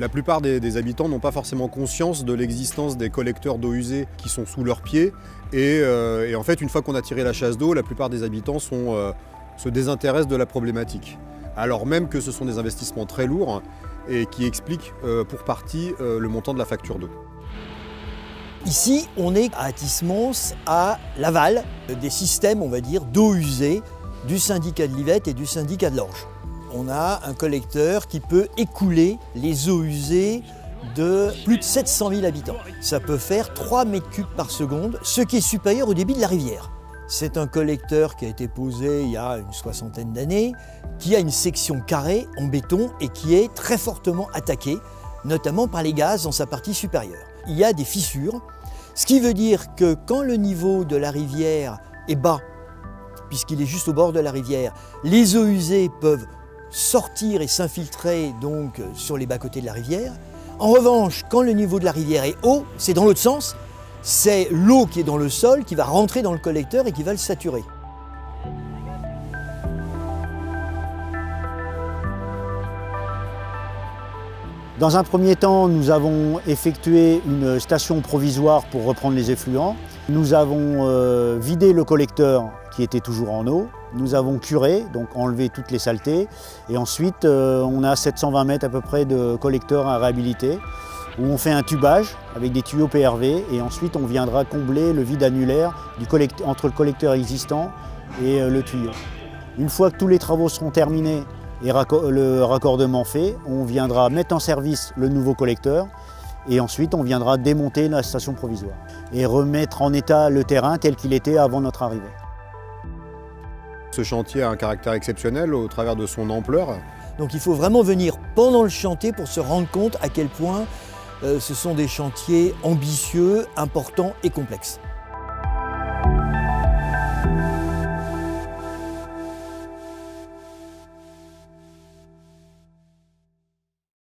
La plupart des habitants n'ont pas forcément conscience de l'existence des collecteurs d'eau usée qui sont sous leurs pieds. Et en fait, une fois qu'on a tiré la chasse d'eau, la plupart des habitants se désintéressent de la problématique. Alors même que ce sont des investissements très lourds et qui expliquent pour partie le montant de la facture d'eau. Ici, on est à Athis-Mons, à l'aval des systèmes, on va dire, d'eau usée du syndicat de Livette et du syndicat de l'Orge. On a un collecteur qui peut écouler les eaux usées de plus de 700 000 habitants. Ça peut faire 3 mètres cubes par seconde, ce qui est supérieur au débit de la rivière. C'est un collecteur qui a été posé il y a une soixantaine d'années, qui a une section carrée en béton et qui est très fortement attaqué, notamment par les gaz dans sa partie supérieure. Il y a des fissures, ce qui veut dire que quand le niveau de la rivière est bas, puisqu'il est juste au bord de la rivière, les eaux usées peuvent sortir et s'infiltrer donc sur les bas-côtés de la rivière. En revanche, quand le niveau de la rivière est haut, c'est dans l'autre sens, c'est l'eau qui est dans le sol qui va rentrer dans le collecteur et qui va le saturer. Dans un premier temps, nous avons effectué une station provisoire pour reprendre les effluents. Nous avons vidé le collecteur qui était toujours en eau. Nous avons curé, donc enlevé toutes les saletés. Et ensuite, on a 720 mètres à peu près de collecteur à réhabiliter, où on fait un tubage avec des tuyaux PRV. Et ensuite, on viendra combler le vide annulaire entre le collecteur existant et le tuyau. Une fois que tous les travaux seront terminés, et le raccordement fait, on viendra mettre en service le nouveau collecteur et ensuite on viendra démonter la station provisoire et remettre en état le terrain tel qu'il était avant notre arrivée. Ce chantier a un caractère exceptionnel au travers de son ampleur. Donc il faut vraiment venir pendant le chantier pour se rendre compte à quel point ce sont des chantiers ambitieux, importants et complexes.